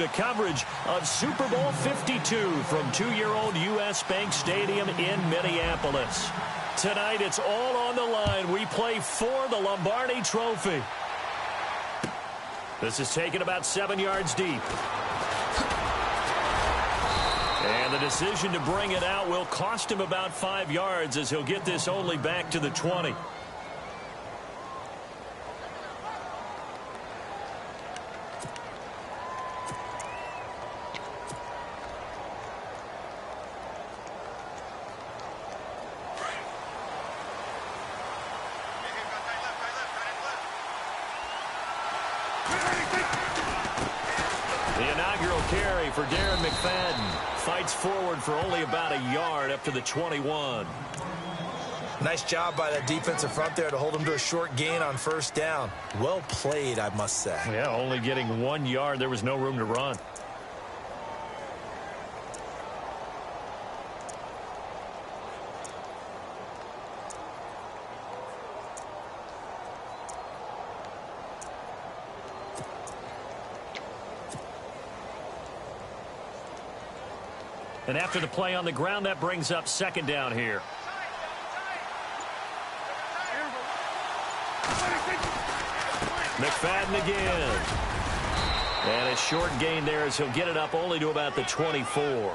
to coverage of Super Bowl 52 from two-year-old U.S. Bank Stadium in Minneapolis. Tonight, it's all on the line. We play for the Lombardi Trophy. This is taken about 7 yards deep. And the decision to bring it out will cost him about 5 yards as he'll get this only back to the 20. For Darren McFadden. Fights forward for only about a yard up to the 21. Nice job by that defensive front there to hold him to a short gain on first down. Well played, I must say. Yeah, only getting 1 yard. There was no room to run. And after the play on the ground, that brings up second down here. McFadden again. And a short gain there as he'll get it up only to about the 24.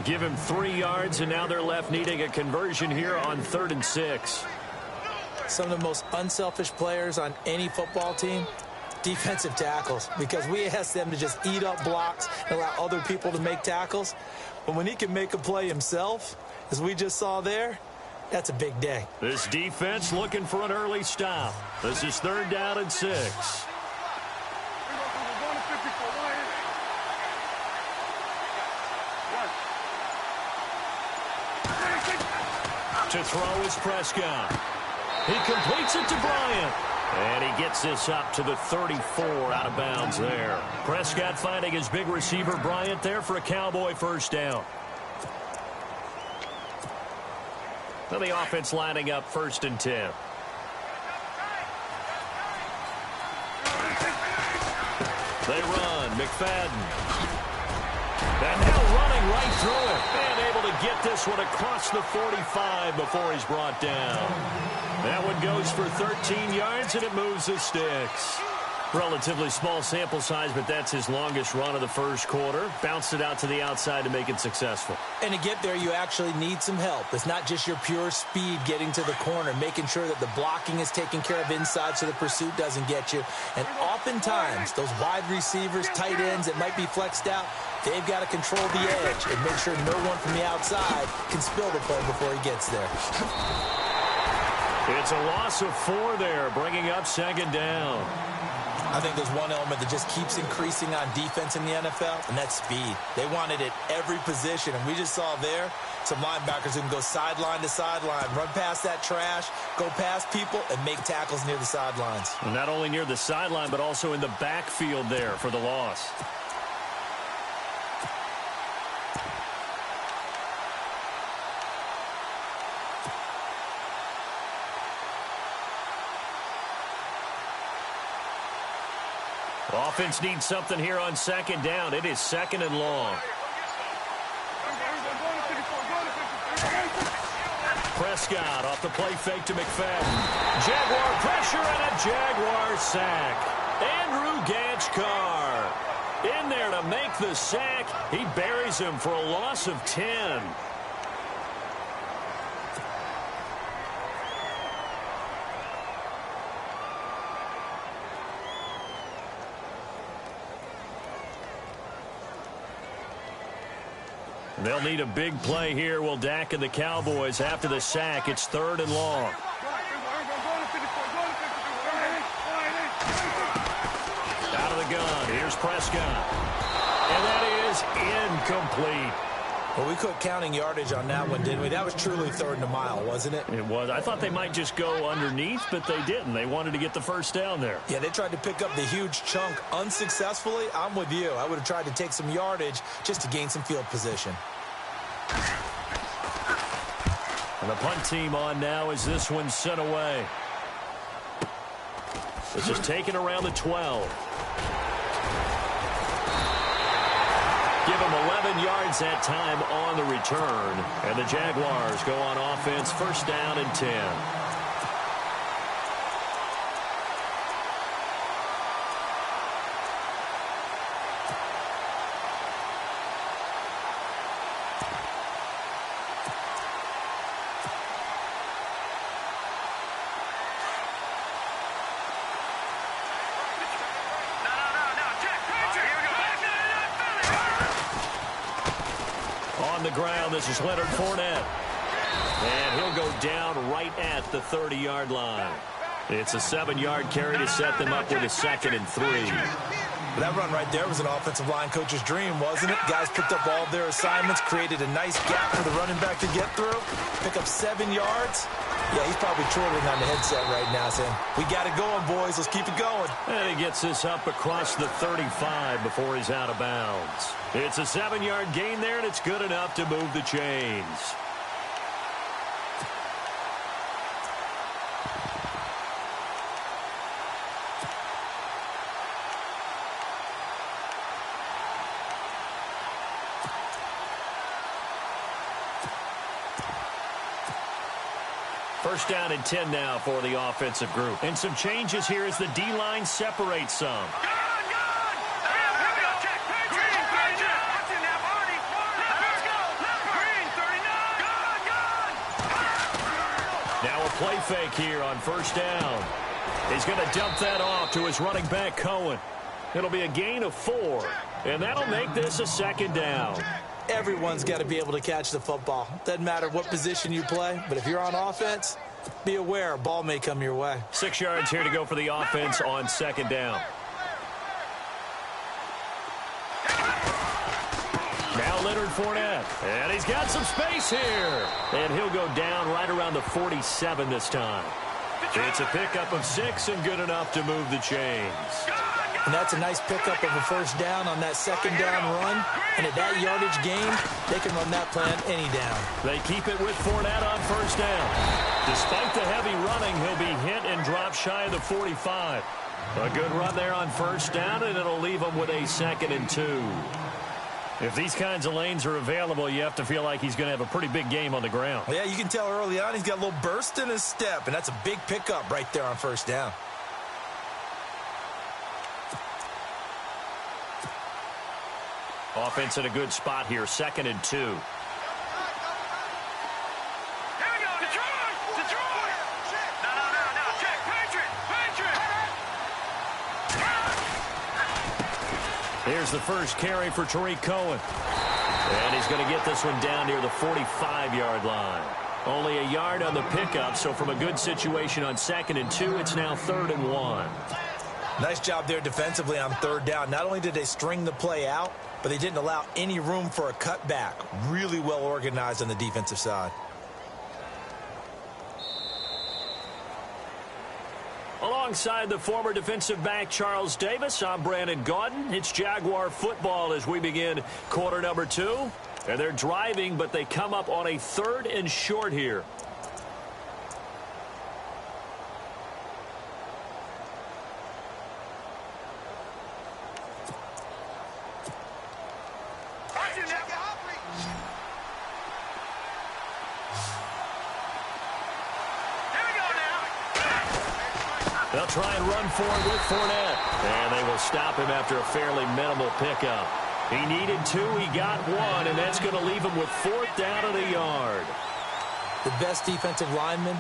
Give him 3 yards, and now they're left needing a conversion here on 3rd and 6. Some of the most unselfish players on any football team, defensive tackles, because we ask them to just eat up blocks and allow other people to make tackles. But when he can make a play himself, as we just saw there, that's a big day. This defense looking for an early stop. This is 3rd down and 6. To throw is Prescott. He completes it to Bryant. And he gets this up to the 34 out of bounds there. Prescott finding his big receiver Bryant there for a Cowboy first down. Now the offense lining up 1st and 10. They run. McFadden. And now running right through it. And able to get this one across the 45 before he's brought down. That one goes for 13 yards, and it moves the sticks. Relatively small sample size, but that's his longest run of the first quarter. Bounced it out to the outside to make it successful. And to get there, you actually need some help. It's not just your pure speed getting to the corner, making sure that the blocking is taken care of inside so the pursuit doesn't get you. And oftentimes, those wide receivers, tight ends that might be flexed out, they've got to control the edge and make sure no one from the outside can spill the play before he gets there. It's a loss of 4 there, bringing up 2nd down. I think there's one element that just keeps increasing on defense in the NFL, and that's speed. They want it at every position, and we just saw there some linebackers who can go sideline to sideline, run past that trash, go past people, and make tackles near the sidelines. And not only near the sideline, but also in the backfield there for the loss. Offense needs something here on 2nd down. It is 2nd and long. Prescott off the play fake to McFadden. Jaguar pressure and a Jaguar sack. Andrew Gatchkar in there to make the sack. He buries him for a loss of 10. They'll need a big play here. Will Dak and the Cowboys after the sack. It's 3rd and long. Out of the gun. Here's Prescott. And that is incomplete. Well, we quit counting yardage on that one, didn't we? That was truly 3rd and a mile, wasn't it? It was. I thought they might just go underneath, but they didn't. They wanted to get the first down there. Yeah, they tried to pick up the huge chunk unsuccessfully. I'm with you. I would have tried to take some yardage just to gain some field position. And the punt team on now as this one's sent away. This is taken around the 12. Give him 11 yards that time on the return. And the Jaguars go on offense, first down and 10. On the ground, this is Leonard Fournette. And he'll go down right at the 30-yard line. It's a 7-yard carry to set them up with a 2nd and 3. That run right there was an offensive line coach's dream, wasn't it? Guys picked up all of their assignments, created a nice gap for the running back to get through, pick up 7 yards. Yeah, he's probably twirling on the headset right now saying, we got it going, boys. Let's keep it going. And he gets this up across the 35 before he's out of bounds. It's a 7-yard gain there, and it's good enough to move the chains. First down and 10 now for the offensive group. And some changes here as the D-line separates some. Now a play fake here on first down. He's going to dump that off to his running back, Cohen. It'll be a gain of 4, and that'll make this a 2nd down. Everyone's got to be able to catch the football. Doesn't matter what position you play, but if you're on offense, be aware a ball may come your way. 6 yards here to go for the offense on 2nd down. Now Leonard Fournette, and he's got some space here. And he'll go down right around the 47 this time. It's a pickup of 6 and good enough to move the chains. And that's a nice pickup of a first down on that 2nd down run. And at that yardage gain, they can run that plan any down. They keep it with Fournette on first down. Despite the heavy running, he'll be hit and drop shy of the 45. A good run there on first down, and it'll leave him with a 2nd and 2. If these kinds of lanes are available, you have to feel like he's going to have a pretty big game on the ground. Yeah, you can tell early on he's got a little burst in his step, and that's a big pickup right there on first down. Offense in a good spot here, 2nd and 2. Here we go, Detroit! Detroit! No, check, Patriot! Here's the first carry for Tariq Cohen. And he's going to get this one down near the 45-yard line. Only a yard on the pickup, so from a good situation on 2nd and 2, it's now 3rd and 1. Nice job there defensively on 3rd down. Not only did they string the play out, but they didn't allow any room for a cutback. Really well organized on the defensive side. Alongside the former defensive back Charles Davis, I'm Brandon Gaudin. It's Jaguar football as we begin quarter number 2. And they're driving, but they come up on a 3rd and short here. They'll try and run for it with Fournette. And they will stop him after a fairly minimal pickup. He needed 2, he got 1, and that's going to leave him with 4th down and a yard. The best defensive linemen,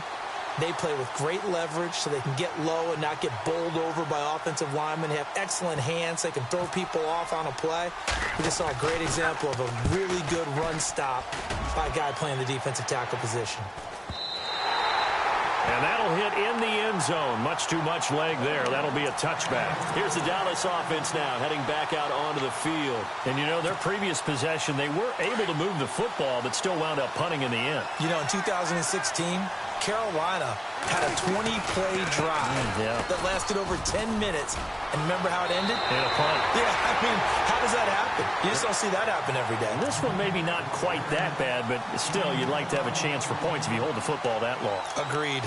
they play with great leverage so they can get low and not get bowled over by offensive linemen. They have excellent hands. They can throw people off on a play. We just saw a great example of a really good run stop by a guy playing the defensive tackle position. And that'll hit in the end zone. Much too much leg there. That'll be a touchback. Here's the Dallas offense now heading back out onto the field. And, you know, their previous possession, they were able to move the football but still wound up punting in the end. You know, in 2016, Carolina had a 20-play drive that lasted over 10 minutes. And remember how it ended? In a punt. Yeah, I mean, how does that happen? You just don't see that happen every day. And this one maybe not quite that bad, but still you'd like to have a chance for points if you hold the football that long. Agreed.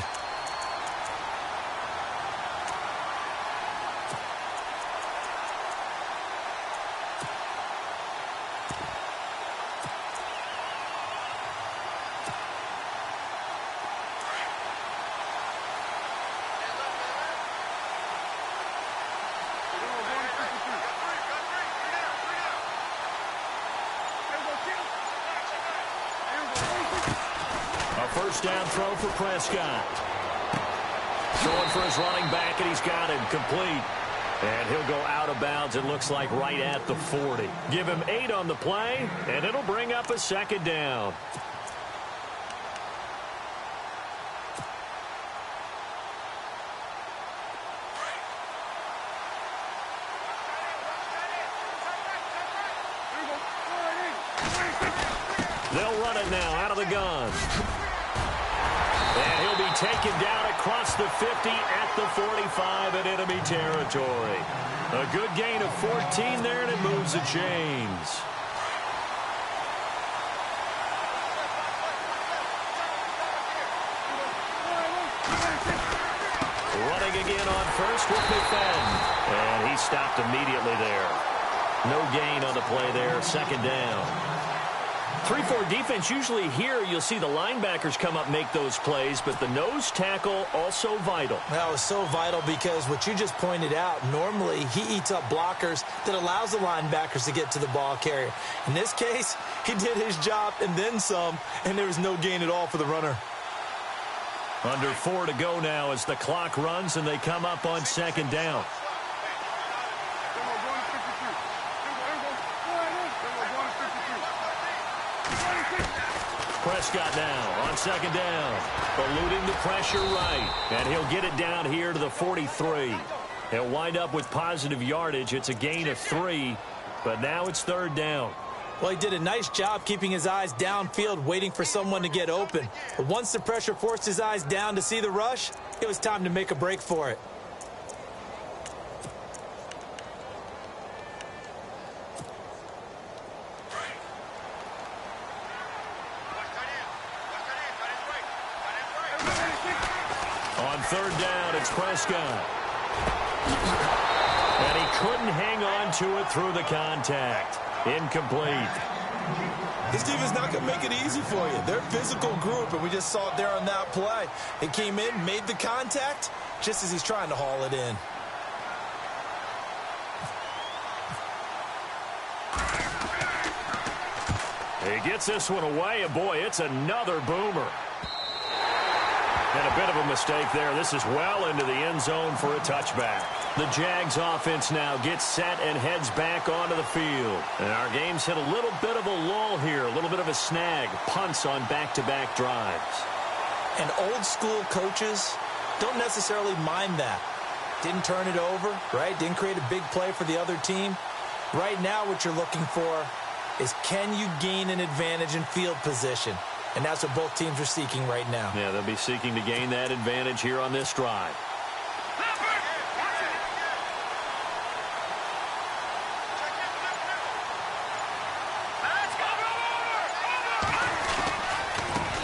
first down throw for Prescott. Throwing for his running back, and he's got him complete. And he'll go out of bounds, it looks like, right at the 40. Give him 8 on the play, and it'll bring up a second down. They'll run it now out of the gun. And he'll be taken down across the 50 at the 45 in enemy territory. A good gain of 14 there, and it moves the chains. Running again on first with McFadden. And he stopped immediately there. No gain on the play there, second down. 3-4 defense, usually here you'll see the linebackers come up, make those plays, but the nose tackle also vital. That was so vital because what you just pointed out, normally he eats up blockers that allows the linebackers to get to the ball carrier. In this case, he did his job and then some, and there was no gain at all for the runner. Under 4 to go now as the clock runs and they come up on second down. Prescott now on second down, eluding the pressure right, and he'll get it down here to the 43. He'll wind up with positive yardage. It's a gain of 3, but now it's third down. Well, he did a nice job keeping his eyes downfield, waiting for someone to get open. But once the pressure forced his eyes down to see the rush, it was time to make a break for it. On third down, it's Prescott. And he couldn't hang on to it through the contact. Incomplete. This team is not going to make it easy for you. They're a physical group, and we just saw it there on that play. It came in, made the contact, just as he's trying to haul it in. He gets this one away, and boy, it's another boomer. And a bit of a mistake there. This is well into the end zone for a touchback. The Jags offense now gets set and heads back onto the field. And our game's hit a little bit of a lull here, a little bit of a snag. Punts on back-to-back drives. And old-school coaches don't necessarily mind that. Didn't turn it over, right? Didn't create a big play for the other team. Right now what you're looking for is, can you gain an advantage in field position? And that's what both teams are seeking right now. Yeah, they'll be seeking to gain that advantage here on this drive.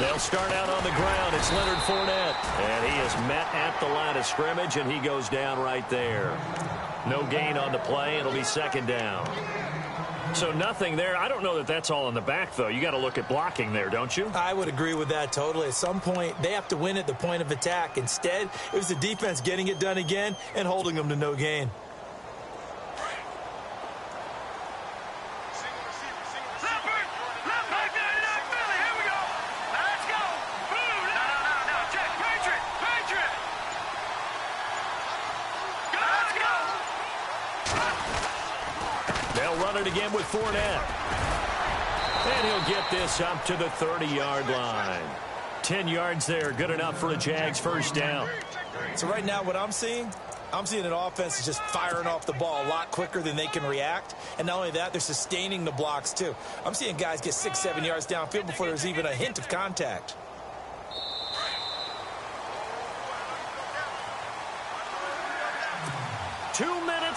They'll start out on the ground. It's Leonard Fournette. And he is met at the line of scrimmage, and he goes down right there. No gain on the play. It'll be second down. So nothing there. I don't know that that's all in the back, though. You got to look at blocking there, don't you? I would agree with that totally. At some point, they have to win at the point of attack. Instead, it was the defense getting it done again and holding them to no gain. Run it again with Fournette. And he'll get this up to the 30-yard line. 10 yards there, good enough for a Jags first down. So right now what I'm seeing an offense is just firing off the ball a lot quicker than they can react. And not only that, they're sustaining the blocks too. I'm seeing guys get 6-7 yards downfield before there's even a hint of contact.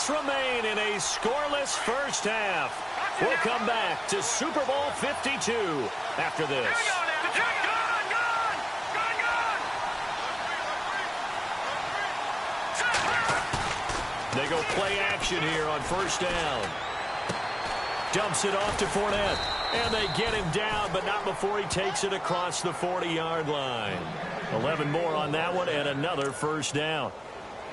Remain in a scoreless first half. We'll come back to Super Bowl 52 after this. They go play action here on first down. Dumps it off to Fournette. And they get him down, but not before he takes it across the 40-yard line. 11 more on that one and another first down.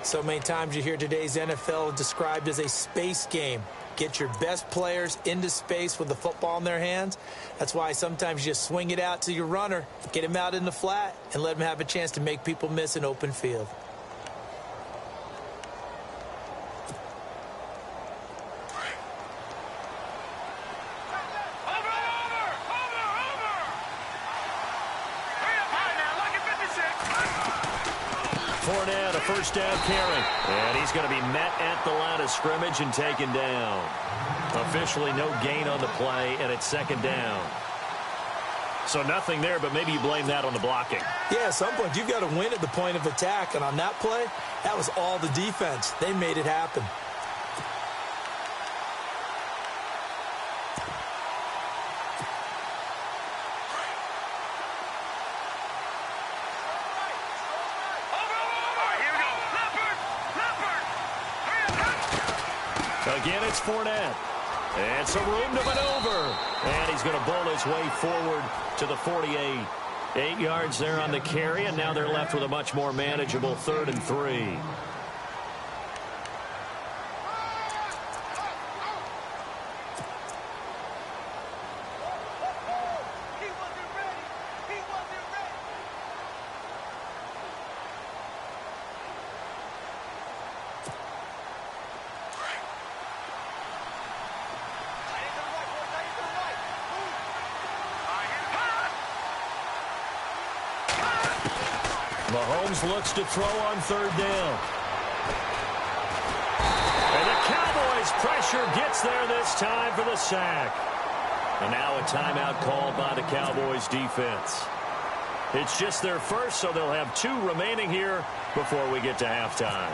So many times you hear today's NFL described as a space game. Get your best players into space with the football in their hands. That's why sometimes you just swing it out to your runner, get him out in the flat, and let him have a chance to make people miss an open field. Fournette, a first down carry. And he's going to be met at the line of scrimmage and taken down. Officially no gain on the play, and it's second down. So nothing there, but maybe you blame that on the blocking. Yeah, at some point, you've got to win at the point of attack. And on that play, that was all the defense. They made it happen. Again, it's Fournette. And some room to maneuver. And he's going to bowl his way forward to the 48. 8 yards there on the carry, and now they're left with a much more manageable 3rd and 3. Mahomes looks to throw on 3rd down. And the Cowboys' pressure gets there this time for the sack. And now a timeout called by the Cowboys defense. It's just their first, so they'll have 2 remaining here before we get to halftime.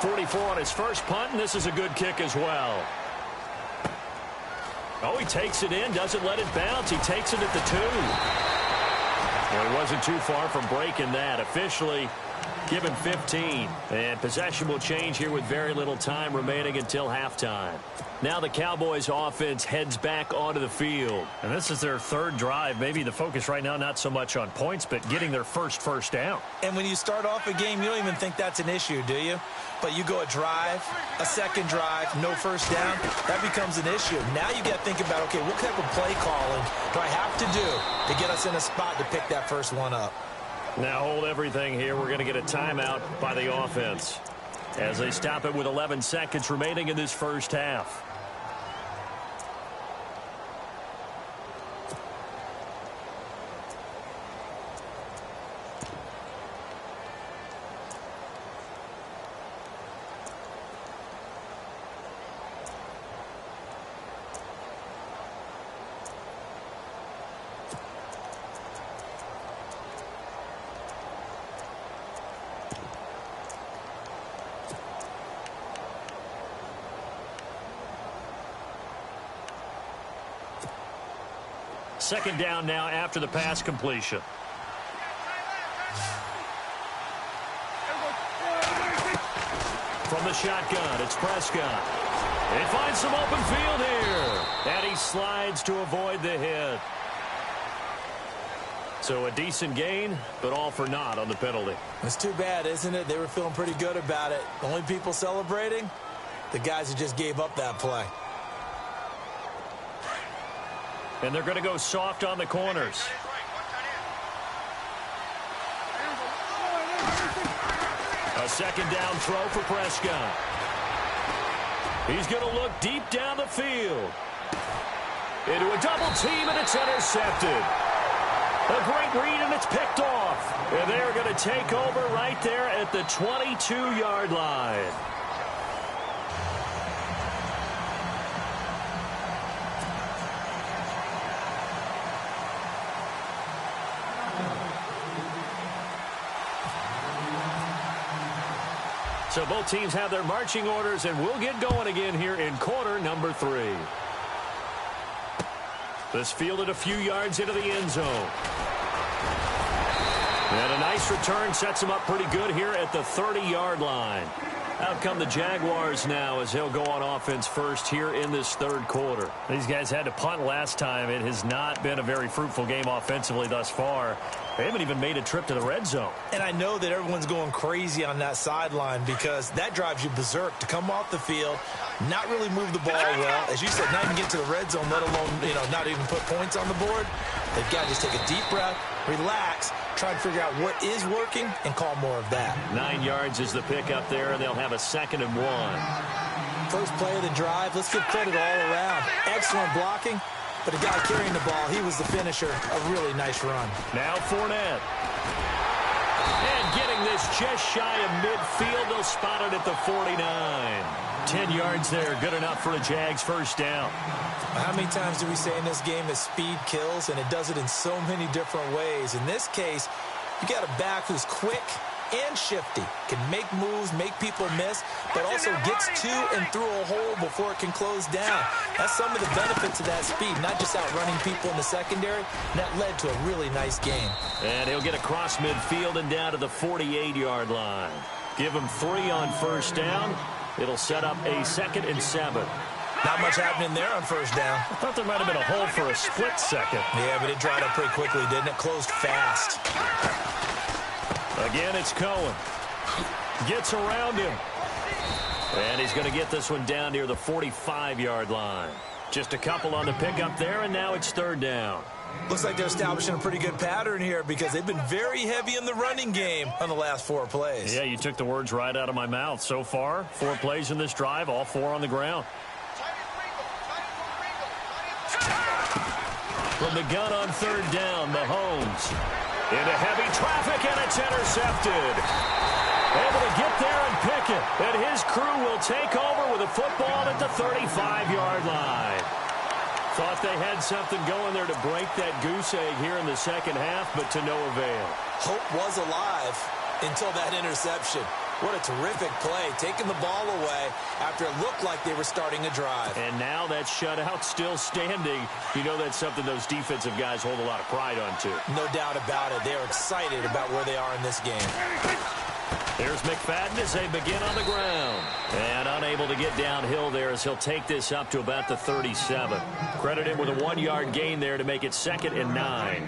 44 on his first punt, and this is a good kick as well. Oh, he takes it in, doesn't let it bounce. He takes it at the 2. Well, he wasn't too far from breaking that. Officially given 15. And possession will change here with very little time remaining until halftime. Now the Cowboys offense heads back onto the field. And this is their 3rd drive. Maybe the focus right now not so much on points, but getting their first down. And when you start off a game, you don't even think that's an issue, do you? But you go a drive, a second drive, no first down, that becomes an issue. Now you got to think about, okay, what type of play calling do I have to do to get us in a spot to pick that first one up? Now hold everything here. We're going to get a timeout by the offense as they stop it with 11 seconds remaining in this first half. Second down now after the pass completion. From the shotgun, it's Prescott. He finds some open field here. And he slides to avoid the hit. So a decent gain, but all for naught on the penalty. It's too bad, isn't it? They were feeling pretty good about it. The only people celebrating, the guys who just gave up that play. And they're going to go soft on the corners. A second down throw for Prescott. He's going to look deep down the field. Into a double team, and it's intercepted. A great read, and it's picked off. And they're going to take over right there at the 22-yard line. So both teams have their marching orders, and we'll get going again here in quarter number 3. This fielded a few yards into the end zone. And a nice return sets him up pretty good here at the 30-yard line. Out come the Jaguars now as they'll go on offense first here in this third quarter. These guys had to punt last time. It has not been a very fruitful game offensively thus far. They haven't even made a trip to the red zone. And I know that everyone's going crazy on that sideline because that drives you berserk to come off the field, not really move the ball well. As you said, not even get to the red zone, let alone, not even put points on the board. They've got to just take a deep breath, relax, try and figure out what is working and call more of that. 9 yards is the pickup there, and they'll have a 2nd and 1. First play of the drive, let's give credit all around. Excellent blocking, but the guy carrying the ball, he was the finisher. A really nice run. Now Fournette. And getting this just shy of midfield, they'll spot it at the 49. 10 yards there, good enough for a Jags first down. How many times do we say in this game that speed kills, and it does it in so many different ways? In this case, you got a back who's quick and shifty, can make moves, make people miss, but also gets to and through a hole before it can close down. That's some of the benefits of that speed, not just outrunning people in the secondary. And that led to a really nice game. And he'll get across midfield and down to the 48-yard line. Give him 3 on first down. It'll set up a 2nd and 7. Not much happening there on first down. I thought there might have been a hole for a split second. Yeah, but it dried up pretty quickly, didn't it? Closed fast. Again, it's Cohen. Gets around him. And he's going to get this one down near the 45-yard line. Just a couple on the pickup there, and now it's 3rd down. Looks like they're establishing a pretty good pattern here because they've been very heavy in the running game on the last 4 plays. Yeah, you took the words right out of my mouth. So far, 4 plays in this drive, all 4 on the ground. From the gun on 3rd down, Mahomes. Into heavy traffic, and it's intercepted. Able to get there and pick it. And his crew will take over with a football at the 35-yard line. Thought they had something going there to break that goose egg here in the second half, but to no avail. Hope was alive until that interception. What a terrific play, taking the ball away after it looked like they were starting a drive. And now that shutout still standing. You know that's something those defensive guys hold a lot of pride on, too. No doubt about it. They are excited about where they are in this game. There's McFadden as they begin on the ground. And unable to get downhill there as he'll take this up to about the 37. Credit him with a 1-yard gain there to make it 2nd and 9.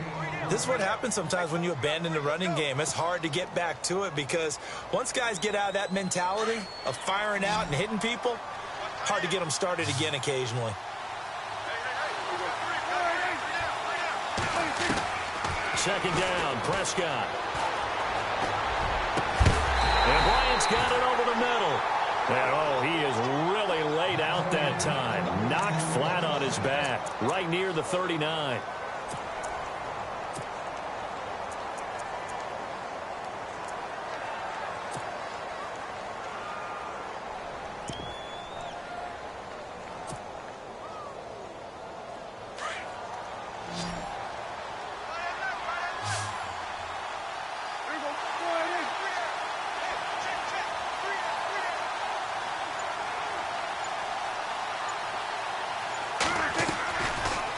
This is what happens sometimes when you abandon the running game. It's hard to get back to it because once guys get out of that mentality of firing out and hitting people, hard to get them started again occasionally. Second down, Prescott. And Bryant's got it over the middle. And, he is really laid out that time. Knocked flat on his back, right near the 39.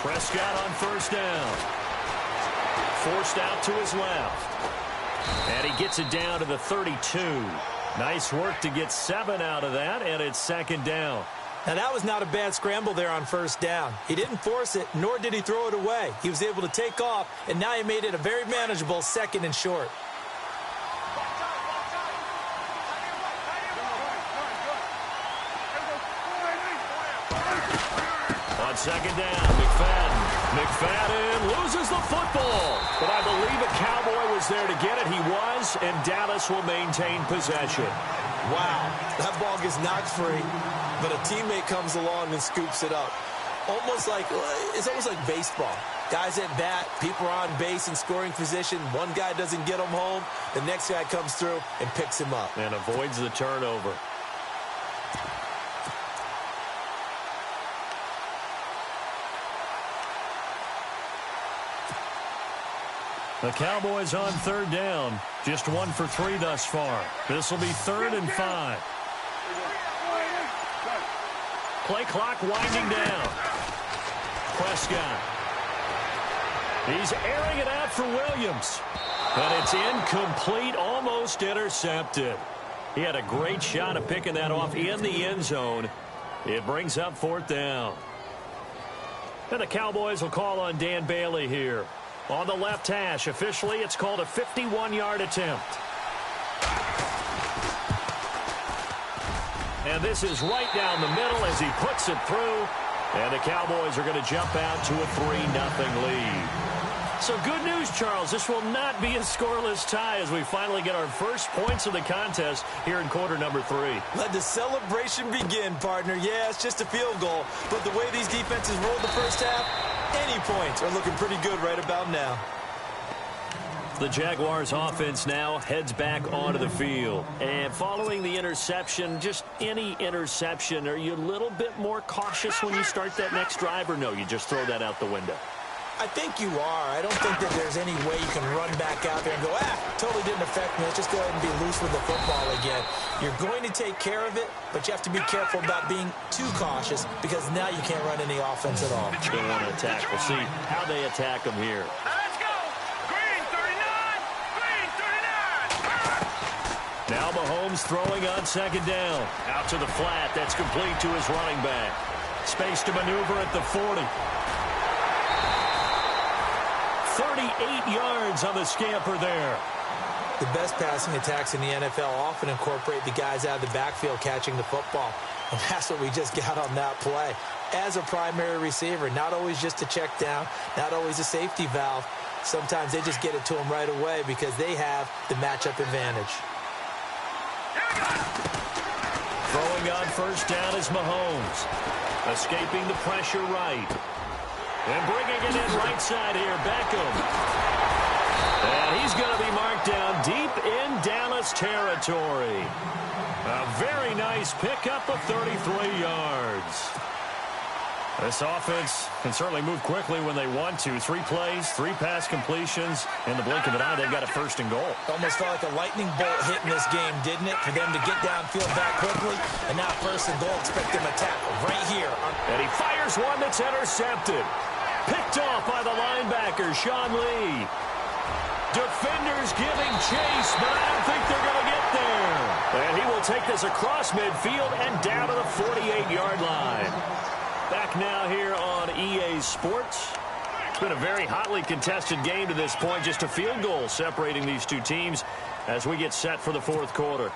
Prescott on first down. Forced out to his left. And he gets it down to the 32. Nice work to get 7 out of that, and it's 2nd down. Now, that was not a bad scramble there on first down. He didn't force it, nor did he throw it away. He was able to take off, and now he made it a very manageable 2nd and short. On 2nd down, McFadden loses the football. But I believe a Cowboy was there to get it. He was, and Dallas will maintain possession. Wow, that ball gets knocked free, but a teammate comes along and scoops it up. It's almost like baseball. Guys at bat, people are on base in scoring position. One guy doesn't get him home. The next guy comes through and picks him up. And avoids the turnover. The Cowboys on 3rd down. Just 1 for 3 thus far. This will be 3rd and 5. Play clock winding down. Prescott. He's airing it out for Williams. And it's incomplete, almost intercepted. He had a great shot of picking that off in the end zone. It brings up 4th down. And the Cowboys will call on Dan Bailey here. On the left hash, officially, it's called a 51-yard attempt. And this is right down the middle as he puts it through. And the Cowboys are going to jump out to a 3-0 lead. So good news, Charles. This will not be a scoreless tie as we finally get our first points of the contest here in quarter number 3. Let the celebration begin, partner. Yeah, it's just a field goal. But the way these defenses rolled the first half, any points are looking pretty good right about now. The Jaguars offense now heads back onto the field. And following the interception, just any interception, are you a little bit more cautious when you start that next drive, or no, you just throw that out the window? I think you are. I don't think that there's any way you can run back out there and go, totally didn't affect me. Let's just go ahead and be loose with the football again. You're going to take care of it, but you have to be careful about being too cautious because now you can't run any offense at all. They want to attack. We'll see how they attack them here. Let's go. Green 39. Green 39. Now Mahomes throwing on 2nd down. Out to the flat. That's complete to his running back. Space to maneuver at the 40. 38 yards on the scamper there. The best passing attacks in the NFL often incorporate the guys out of the backfield catching the football. And that's what we just got on that play. As a primary receiver, not always just a check down, not always a safety valve. Sometimes they just get it to them right away because they have the matchup advantage. Throwing on 1st down is Mahomes. Escaping the pressure right. And bringing it in right side here, Beckham. And he's going to be marked down deep in Dallas territory. A very nice pickup of 33 yards. This offense can certainly move quickly when they want to. 3 plays, 3 pass completions. In the blink of an eye, they've got a 1st and goal. Almost felt like a lightning bolt hit in this game, didn't it? For them to get downfield back quickly. And now 1st and goal, expect them to tackle right here. And he fires one that's intercepted. Picked off by the linebacker, Sean Lee. Defenders giving chase, but I don't think they're going to get there. And he will take this across midfield and down to the 48-yard line. Back now here on EA Sports. It's been a very hotly contested game to this point. Just a field goal separating these two teams as we get set for the 4th quarter.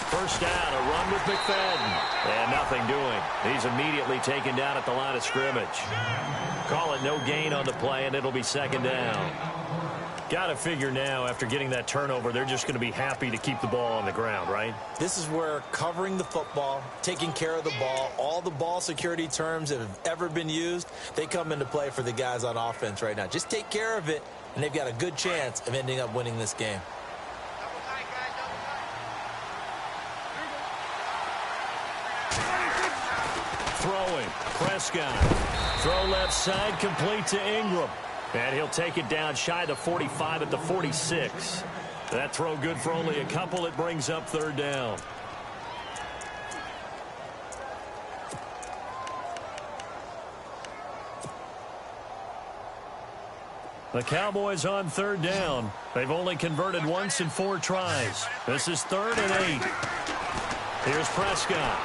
First down, a run with McFadden. And nothing doing. He's immediately taken down at the line of scrimmage. Call it no gain on the play, and it'll be 2nd down. Got to figure now, after getting that turnover, they're just going to be happy to keep the ball on the ground, right? This is where covering the football, taking care of the ball, all the ball security terms that have ever been used, they come into play for the guys on offense right now. Just take care of it, and they've got a good chance of ending up winning this game. Throwing, Prescott. Throw left side, complete to Ingram. And he'll take it down shy of the 45 at the 46. That throw good for only a couple. It brings up 3rd down. The Cowboys on 3rd down. They've only converted once in 4 tries. This is 3rd and 8. Here's Prescott.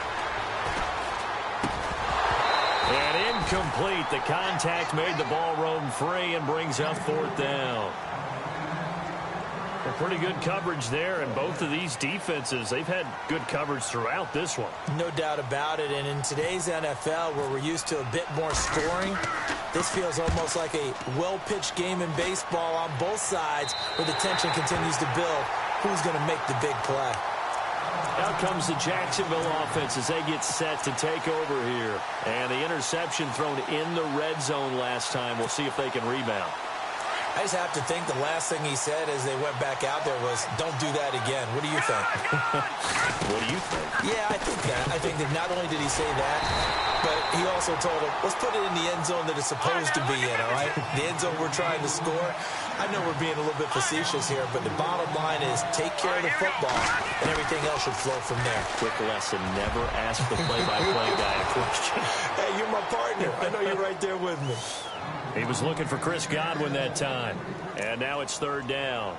And incomplete. The contact made the ball roam free and brings up 4th down. A pretty good coverage there, and both of these defenses, they've had good coverage throughout this one. No doubt about it, and in today's NFL, where we're used to a bit more scoring, this feels almost like a well-pitched game in baseball on both sides, where the tension continues to build. Who's going to make the big play? Out comes the Jacksonville offense as they get set to take over here. And the interception thrown in the red zone last time. We'll see if they can rebound. I just have to think the last thing he said as they went back out there was, don't do that again. What do you think? What do you think? Yeah, I think that. I think that not only did he say that, but he also told him, let's put it in the end zone that it's supposed to be in, all right? The end zone we're trying to score. I know we're being a little bit facetious here, but the bottom line is take care of the football, and everything else should flow from there. Quick lesson, never ask the play-by-play guy a question. Hey, you're my partner. I know you're right there with me. He was looking for Chris Godwin that time. And now it's third down.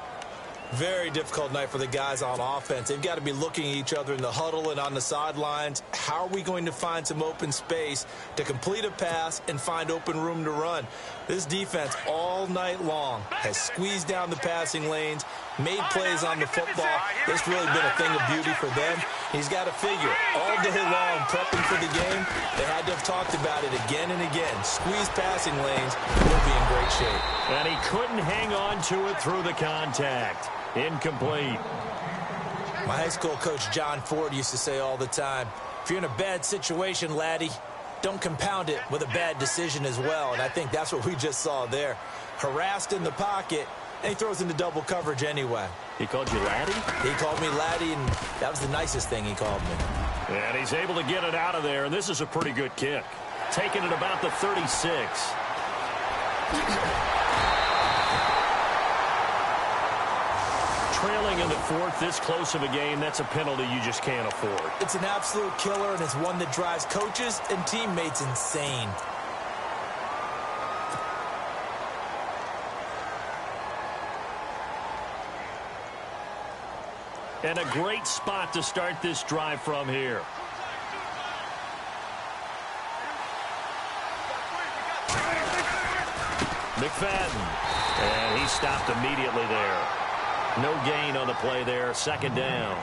Very difficult night for the guys on offense. They've got to be looking at each other in the huddle and on the sidelines. How are we going to find some open space to complete a pass and find open room to run? This defense all night long has squeezed down the passing lanes, made plays on the football. It's really been a thing of beauty for them. He's got to figure all day long prepping for the game. They had to have talked about it again and again. Squeeze passing lanes, we'll be in great shape. And he couldn't hang on to it through the contact. Incomplete. My high school coach John Ford used to say all the time, if you're in a bad situation, laddie, don't compound it with a bad decision as well. And I think that's what we just saw there. Harassed in the pocket, and he throws into double coverage anyway. He called you laddie? He called me laddie, and that was the nicest thing he called me. And he's able to get it out of there, and this is a pretty good kick. Taking it about the 36. Trailing in the fourth, this close of a game, that's a penalty you just can't afford. It's an absolute killer, and it's one that drives coaches and teammates insane. And a great spot to start this drive from here. McFadden. And he stopped immediately there. No gain on the play there. Second down.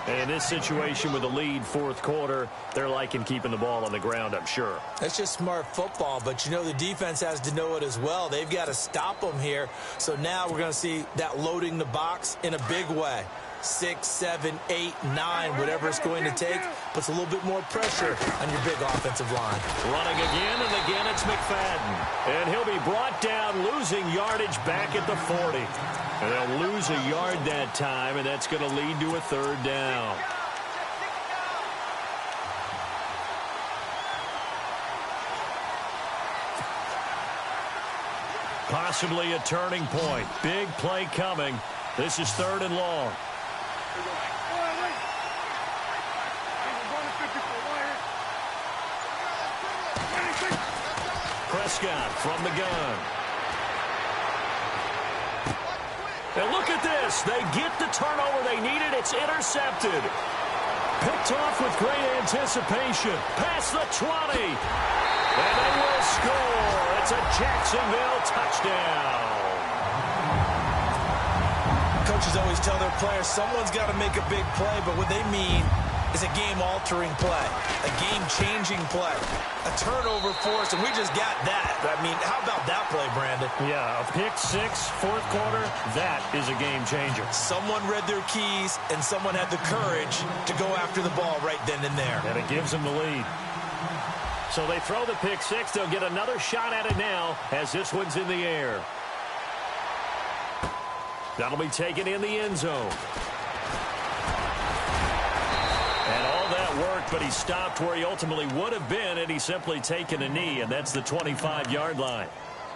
And in this situation with a lead fourth quarter, they're liking keeping the ball on the ground, I'm sure. That's just smart football, but you know the defense has to know it as well. They've got to stop them here. So now we're going to see that loading the box in a big way. 6, 7, 8, 9, whatever it's going to take, puts a little bit more pressure on your big offensive line. Running again, and again it's McFadden. And he'll be brought down, losing yardage back at the 40. And they'll lose a yard that time, and that's going to lead to a third down. Possibly a turning point. Big play coming. This is third and long. Prescott from the gun. And look at this. They get the turnover they needed. It's intercepted. Picked off with great anticipation. Past the 20. And they will score. It's a Jacksonville touchdown. Coaches always tell their players someone's got to make a big play, but what they mean is a game-altering play, a game-changing play, a turnover force, and we just got that. I mean, how about that play, Brandon? Yeah, a pick six, fourth quarter, that is a game-changer. Someone read their keys, and someone had the courage to go after the ball right then and there. And it gives them the lead. So they throw the pick six. They'll get another shot at it now as this one's in the air. That'll be taken in the end zone. And all that worked, but he stopped where he ultimately would have been, and he's simply taken a knee, and that's the 25-yard line.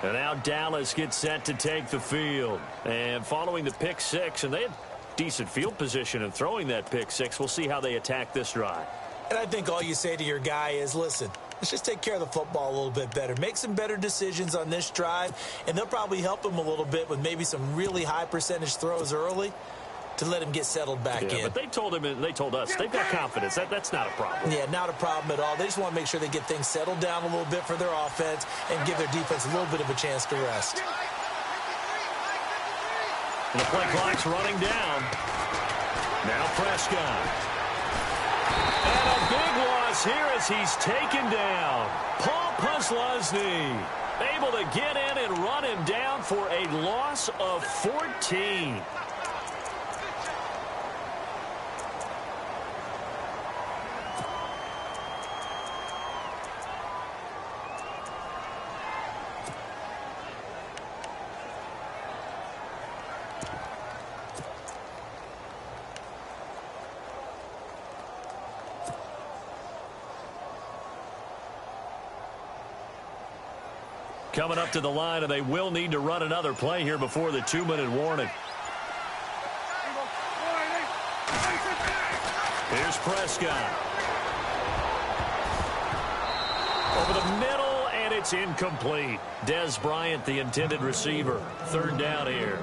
And now Dallas gets set to take the field. And following the pick six, and they had decent field position in throwing that pick six. We'll see how they attack this drive. And I think all you say to your guy is, listen, let's just take care of the football a little bit better. Make some better decisions on this drive, and they'll probably help him a little bit with maybe some really high percentage throws early to let him get settled back in. But they told him, they told us, they've got confidence. That's not a problem. Yeah, not a problem at all. They just want to make sure they get things settled down a little bit for their offense and give their defense a little bit of a chance to rest. And the play clock's running down. Now Prescott. And a big loss here as he's taken down. Paul Posluszny able to get in and run him down for a loss of 14. coming up to the line, and they will need to run another play here before the 2-minute warning. Here's Prescott. Over the middle, and it's incomplete. Dez Bryant, the intended receiver. 3rd down here.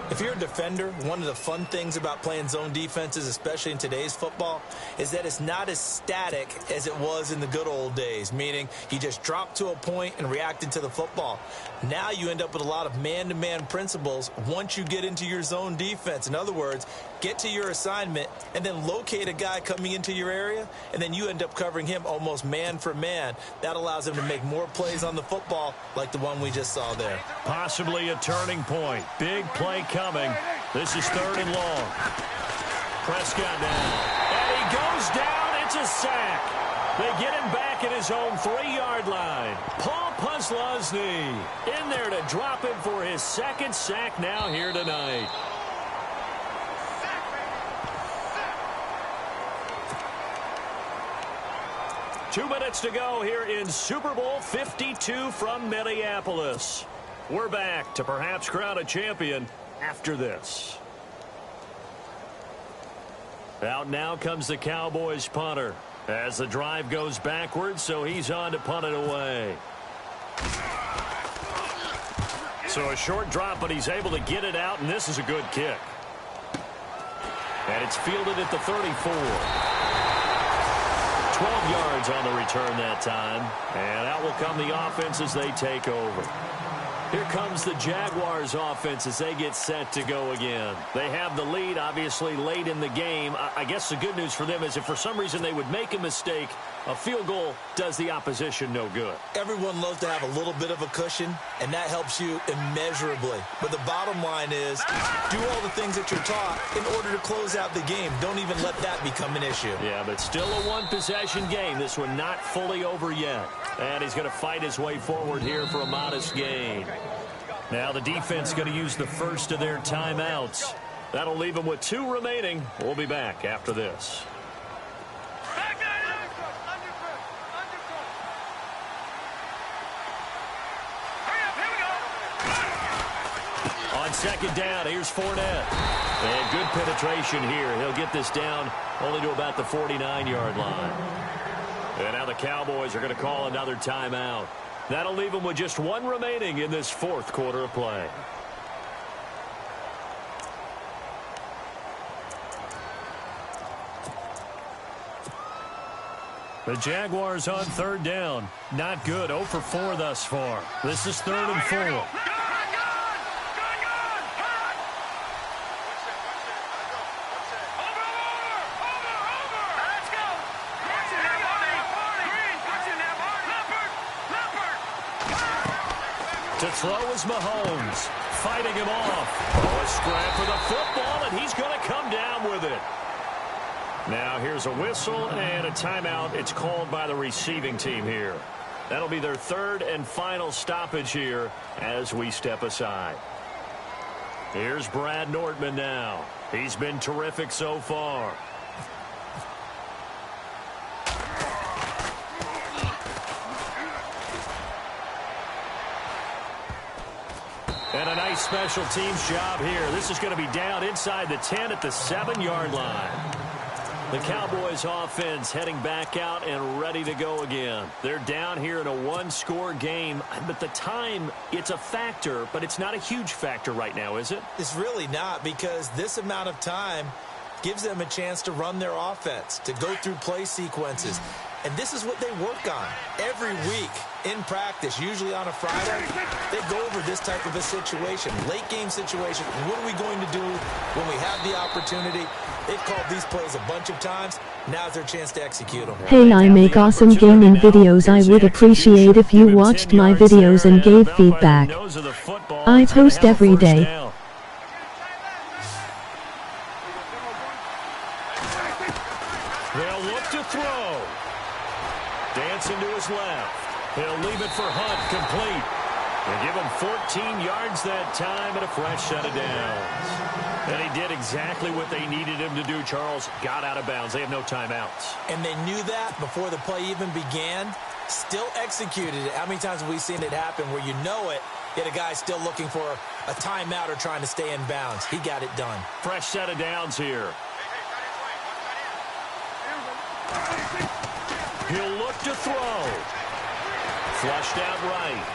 If you're a defender, one of the fun things about playing zone defenses, especially in today's football, is that it's not as static as it was in the good old days, meaning you just dropped to a point and reacted to the football. Now you end up with a lot of man-to-man principles once you get into your zone defense. In other words, get to your assignment and then locate a guy coming into your area, and then you end up covering him almost man for man. That allows him to make more plays on the football like the one we just saw there. Possibly a turning point. Big play coming. This is 3rd and long. Prescott down. And he goes down. It's a sack. They get him back at his own 3-yard line. Paul Posluszny in there to drop him for his 2nd sack now here tonight. Two minutes to go here in Super Bowl 52 from Minneapolis. We're back to perhaps crown a champion after this. Out now comes the Cowboys punter as the drive goes backwards, so he's on to punt it away. So a short drop, but he's able to get it out, and this is a good kick. And it's fielded at the 34. 12 yards on the return that time. And out will come the offense as they take over. Here comes the Jaguars offense as they get set to go again. They have the lead, obviously, late in the game. I guess the good news for them is if for some reason they would make a mistake, a field goal does the opposition no good. Everyone loves to have a little bit of a cushion, and that helps you immeasurably. But the bottom line is do all the things that you're taught in order to close out the game. Don't even let that become an issue. Yeah, but still a one-possession game. This one not fully over yet. And he's going to fight his way forward here for a modest gain. Now the defense going to use the first of their timeouts. That'll leave them with 2 remaining. We'll be back after this. On 2nd down, here's Fournette. And good penetration here. He'll get this down only to about the 49-yard line. And now the Cowboys are going to call another timeout. That'll leave them with just 1 remaining in this 4th quarter of play. The Jaguars on 3rd down. Not good. 0 for 4 thus far. This is 3rd and 4. To throw is Mahomes. Fighting him off. Oh, a scrap for the football, and he's going to come down with it. Now here's a whistle and a timeout. It's called by the receiving team here. That'll be their 3rd and final stoppage here as we step aside. Here's Brad Nortman now. He's been terrific so far. And a nice special teams job here. This is going to be down inside the 10 at the 7-yard line. The Cowboys offense heading back out and ready to go again. They're down here in a 1-score game. But the time, it's a factor, but it's not a huge factor right now, is it? It's really not, because this amount of time gives them a chance to run their offense, to go through play sequences. And this is what they work on every week in practice, usually on a Friday. They go over this type of a situation, late game situation. What are we going to do when we have the opportunity? They've called these plays a bunch of times. Now's their chance to execute them. Hey, I make awesome gaming videos. I would appreciate if you watched my videos and gave feedback. I post every day. They'll look to throw. Dancing to his left. He'll leave it for Hunt, complete. They give him 14 yards that time and a fresh set of downs. And he did exactly what they needed him to do, Charles. Got out of bounds. They have no timeouts. And they knew that before the play even began. Still executed it. How many times have we seen it happen where you know it, yet a guy's still looking for a timeout or trying to stay in bounds? He got it done. Fresh set of downs here. He'll look to throw. Flushed out right.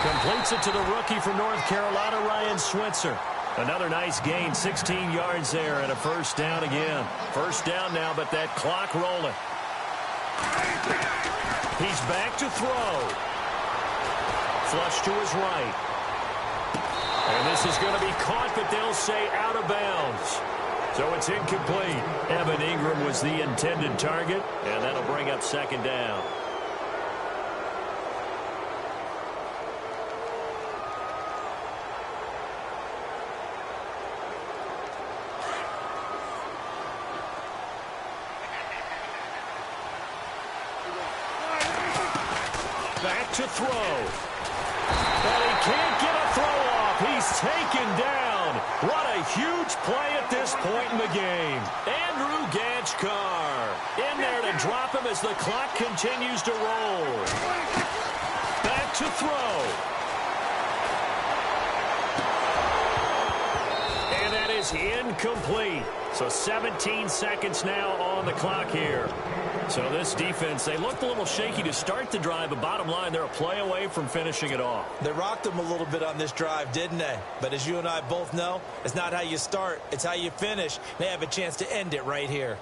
Completes it to the rookie from North Carolina, Ryan Switzer. Another nice gain, 16 yards there and a first down again. First down now, but that clock rolling. He's back to throw. Flush to his right. And this is going to be caught, but they'll say out of bounds. So it's incomplete. Evan Ingram was the intended target, and that'll bring up second down. Back to throw. And he can't get a throw off. He's taken down. What a huge play at this point in the game. Andrew Gachkar in there to drop him as the clock continues to roll. Back to throw. And that is incomplete. So 17 seconds now on the clock here. So this defense, they looked a little shaky to start the drive, but bottom line, they're a play away from finishing it off. They rocked them a little bit on this drive, didn't they? But as you and I both know, it's not how you start, it's how you finish. They have a chance to end it right here.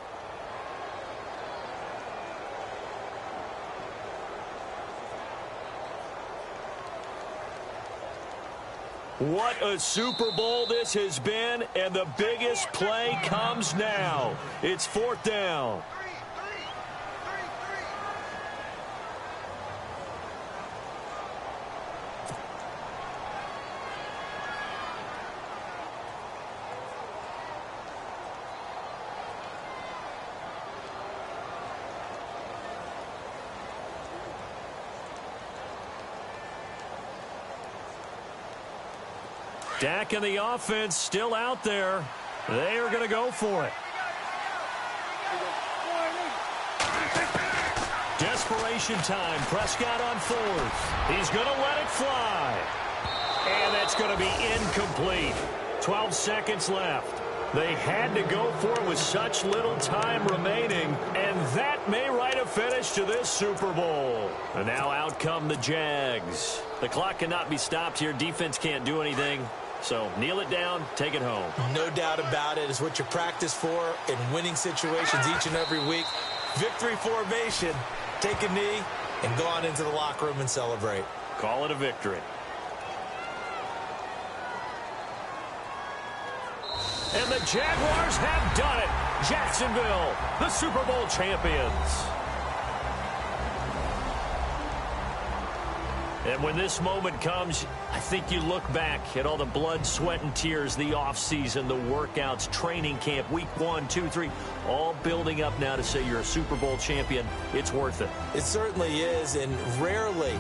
What a Super Bowl this has been, and the biggest play comes now. It's fourth down. Dak and the offense still out there. They are going to go for it. Desperation time. Prescott on fourth. He's going to let it fly. And that's going to be incomplete. 12 seconds left. They had to go for it with such little time remaining, and that may write a finish to this Super Bowl. And now out come the Jags. The clock cannot be stopped here. Defense can't do anything. So kneel it down, take it home. No doubt about it. It's what you practice for in winning situations each and every week. Victory formation. Take a knee and go on into the locker room and celebrate. Call it a victory. And the Jaguars have done it. Jacksonville, the Super Bowl champions. And when this moment comes, I think you look back at all the blood, sweat, and tears, the offseason, the workouts, training camp, week 1, 2, 3, all building up now to say you're a Super Bowl champion. It's worth it. It certainly is, and rarely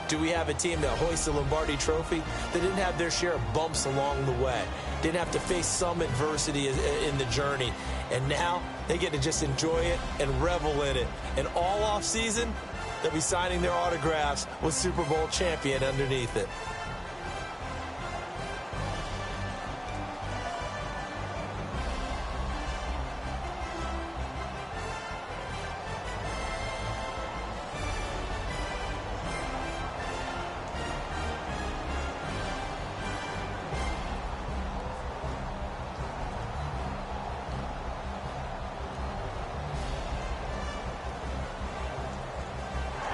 do we have a team that hoists the Lombardi Trophy that didn't have their share of bumps along the way, didn't have to face some adversity in the journey, and now they get to just enjoy it and revel in it. And all offseason, they'll be signing their autographs with Super Bowl champion underneath it.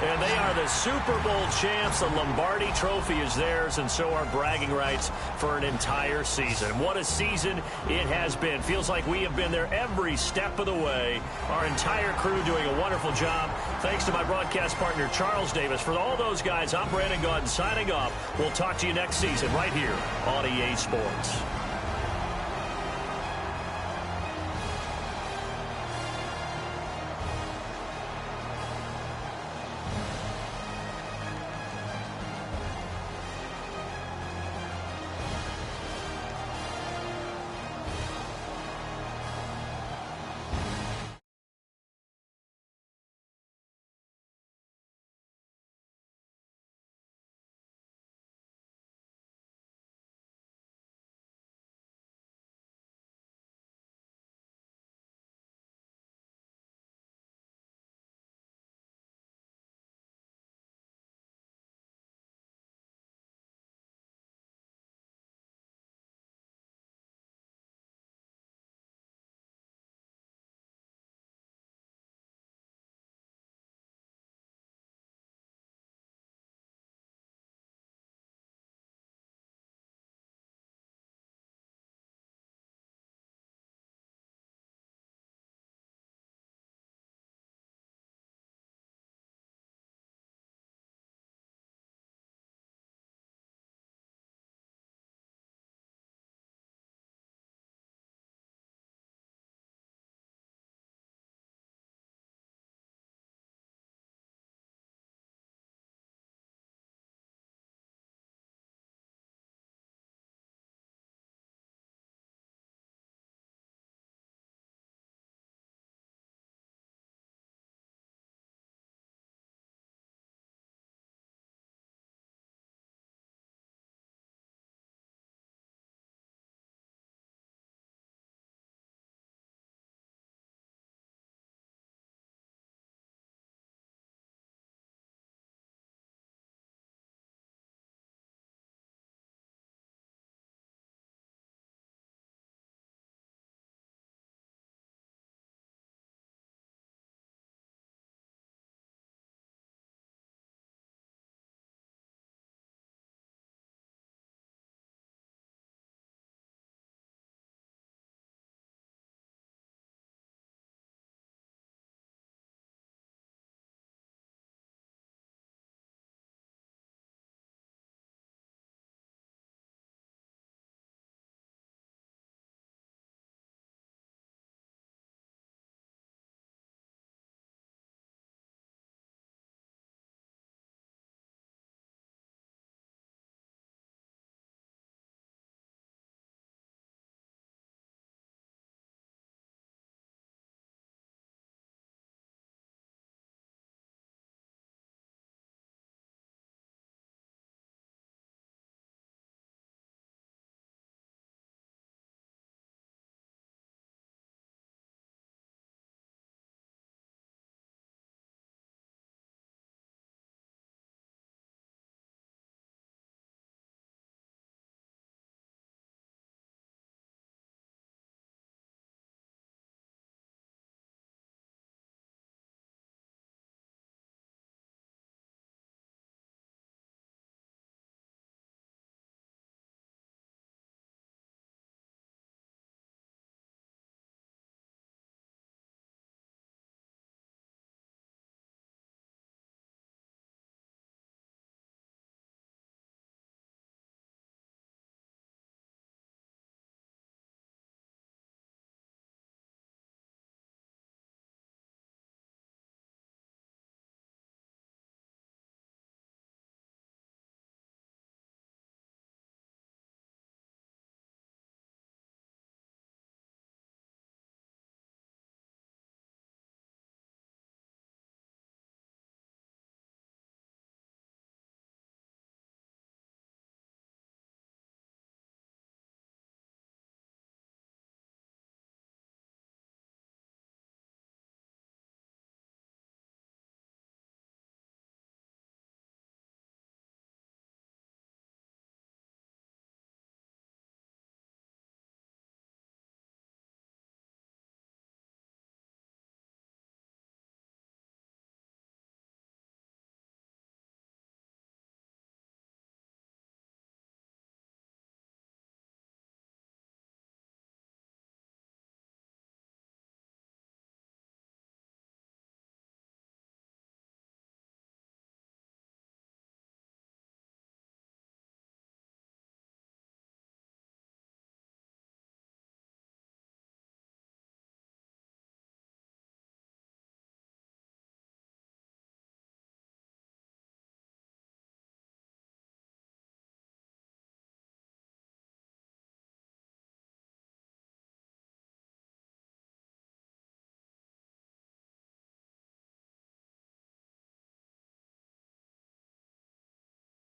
And they are the Super Bowl champs. The Lombardi Trophy is theirs, and so are bragging rights for an entire season. What a season it has been. Feels like we have been there every step of the way. Our entire crew doing a wonderful job. Thanks to my broadcast partner, Charles Davis. For all those guys, I'm Brandon Gaudin signing off. We'll talk to you next season right here on EA Sports.